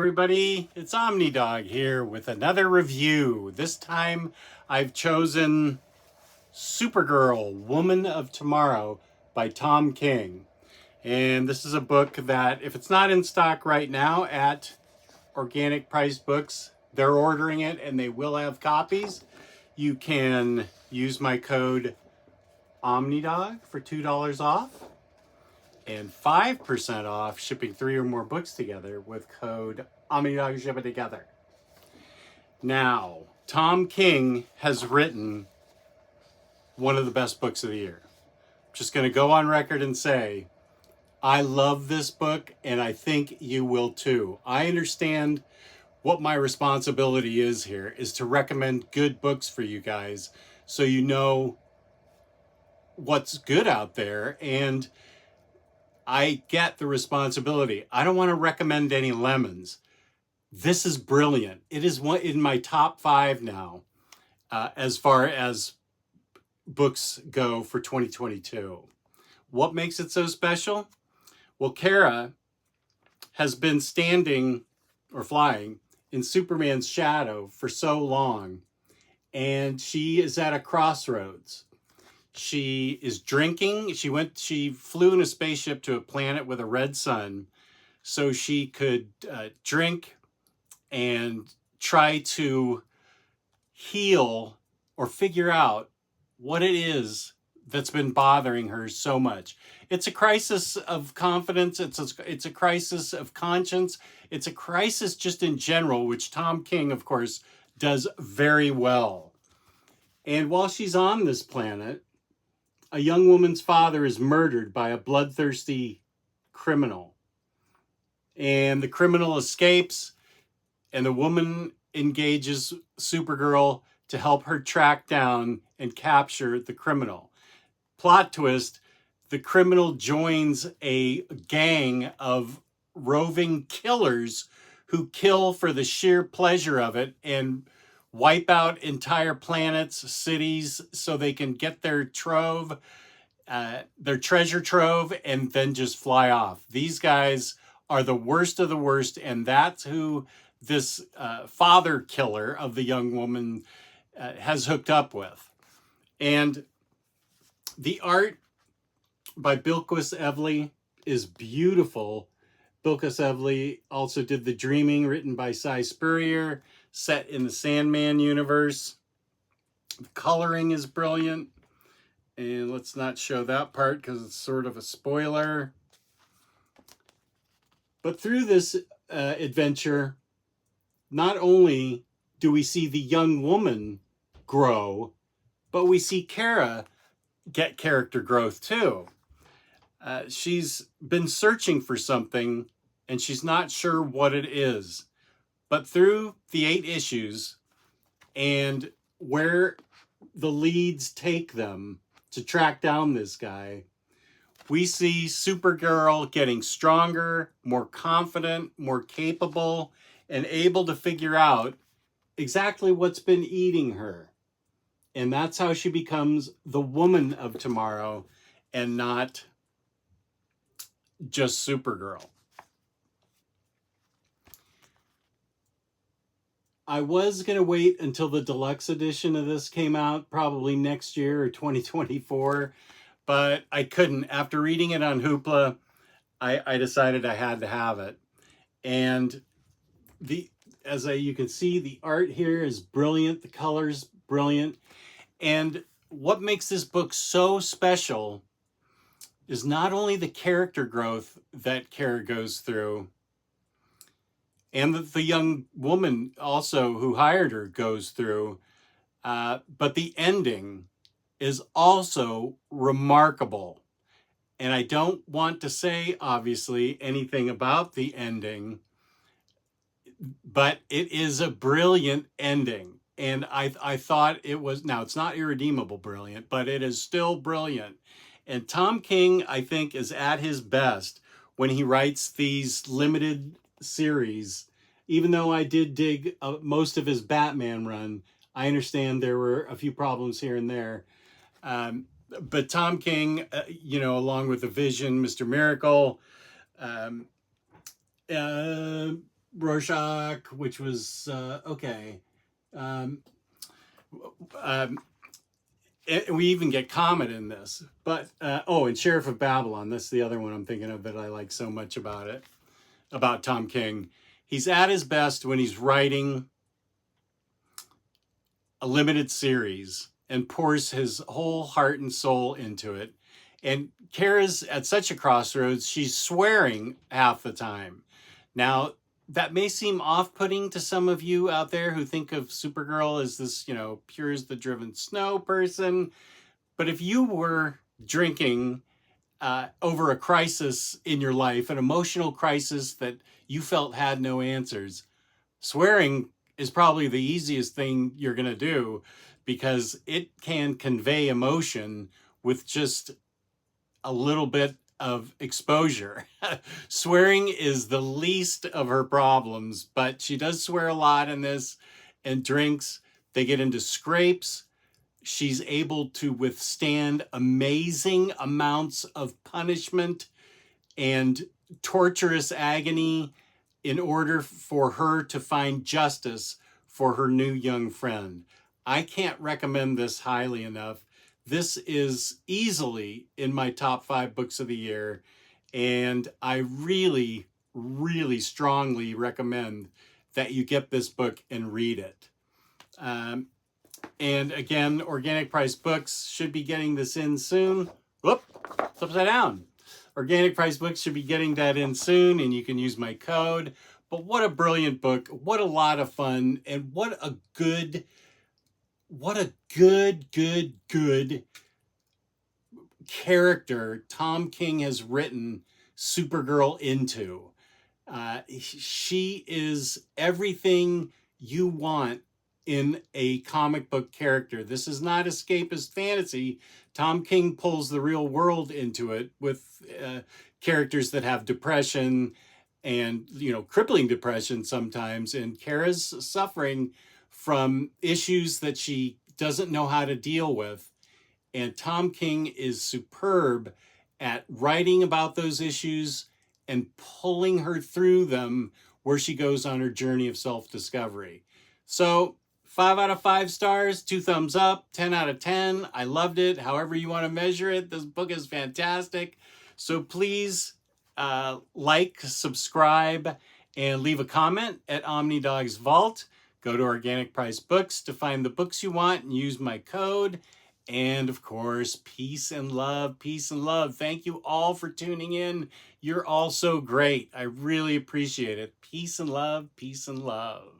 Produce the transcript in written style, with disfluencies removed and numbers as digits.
everybody, it's OmniDog here with another review. This time I've chosen Supergirl, Woman of Tomorrow by Tom King. And this is a book that, if it's not in stock right now at organic price books, they're ordering it and they will have copies. You can use my code OmniDog for $2 off. And 5% off shipping 3 or more books together with code OmniDog Ship It Together. Now, Tom King has written one of the best books of the year. Just going to go on record and say, I love this book and I think you will too. I understand what my responsibility is here is to recommend good books for you guys so you know what's good out there, and I get the responsibility. I don't want to recommend any lemons. This is brilliant. It is one in my top 5 now, as far as books go for 2022. What makes it so special? Well, Kara has been standing or flying in Superman's shadow for so long, and she is at a crossroads. She is drinking. She flew in a spaceship to a planet with a red sun so she could drink and try to heal or figure out what it is that's been bothering her so much. It's a crisis of confidence. It's a crisis of conscience. It's a crisis just in general, which Tom King, of course, does very well. And while she's on this planet, a young woman's father is murdered by a bloodthirsty criminal. And the criminal escapes, and the woman engages Supergirl to help her track down and capture the criminal. Plot twist, the criminal joins a gang of roving killers who kill for the sheer pleasure of it and wipe out entire planets, cities, so they can get their treasure trove, and then just fly off. These guys are the worst of the worst, and that's who this father killer of the young woman has hooked up with. And the art by Bilquis Evely is beautiful. Bilquis Evely also did The Dreaming, written by Cy Spurrier, set in the Sandman universe. The coloring is brilliant. And let's not show that part because it's sort of a spoiler. But through this adventure, not only do we see the young woman grow, but we see Kara get character growth too. She's been searching for something and she's not sure what it is. But through the 8 issues and where the leads take them to track down this guy, we see Supergirl getting stronger, more confident, more capable, and able to figure out exactly what's been eating her. And that's how she becomes the woman of tomorrow and not just Supergirl. I was going to wait until the deluxe edition of this came out, probably next year or 2024, but I couldn't. After reading it on Hoopla, I decided I had to have it. And you can see, the art here is brilliant. The color's brilliant. And what makes this book so special is not only the character growth that Kara goes through, and the young woman also who hired her goes through, but the ending is also remarkable. And I don't want to say, obviously, anything about the ending, but it is a brilliant ending. And I thought it was, now it's not irredeemable brilliant, but it is still brilliant. And Tom King, I think, is at his best when he writes these limited series. Even though I did dig most of his Batman run, I understand there were a few problems here and there. But Tom King, along with The Vision, Mr. Miracle, Rorschach, which was okay. Um, um, we even get Comet in this. But, oh, and Sheriff of Babylon. That's the other one I'm thinking of that I like so much about it, about Tom King. He's at his best when he's writing a limited series and pours his whole heart and soul into it. And Kara's at such a crossroads, she's swearing half the time. Now, that may seem off-putting to some of you out there who think of Supergirl as this, pure as the driven snow person. But if you were drinking over a crisis in your life, an emotional crisis that you felt had no answers, swearing is probably the easiest thing you're going to do, because it can convey emotion with just a little bit of exposure. Swearing is the least of her problems, but she does swear a lot in this, and drinks. They get into scrapes. She's able to withstand amazing amounts of punishment and torturous agony in order for her to find justice for her new young friend. I can't recommend this highly enough. This is easily in my top 5 books of the year, and I really, really strongly recommend that you get this book and read it. And again, Organic Price Books should be getting this in soon. Whoop, it's upside down. Organic Price Books should be getting that in soon, and you can use my code. But what a brilliant book. What a lot of fun. And what a good character Tom King has written Supergirl into. She is everything you want in a comic book character. This is not escapist fantasy. Tom King pulls the real world into it with characters that have depression and, crippling depression sometimes. And Kara's suffering from issues that she doesn't know how to deal with. And Tom King is superb at writing about those issues and pulling her through them where she goes on her journey of self-discovery. So 5 out of 5 stars, 2 thumbs up, 10 out of 10. I loved it. However you want to measure it, this book is fantastic. So please like, subscribe, and leave a comment at OmniDog's Vault. Go to Organic Price Books to find the books you want and use my code. And of course, peace and love, peace and love. Thank you all for tuning in. You're all so great. I really appreciate it. Peace and love, peace and love.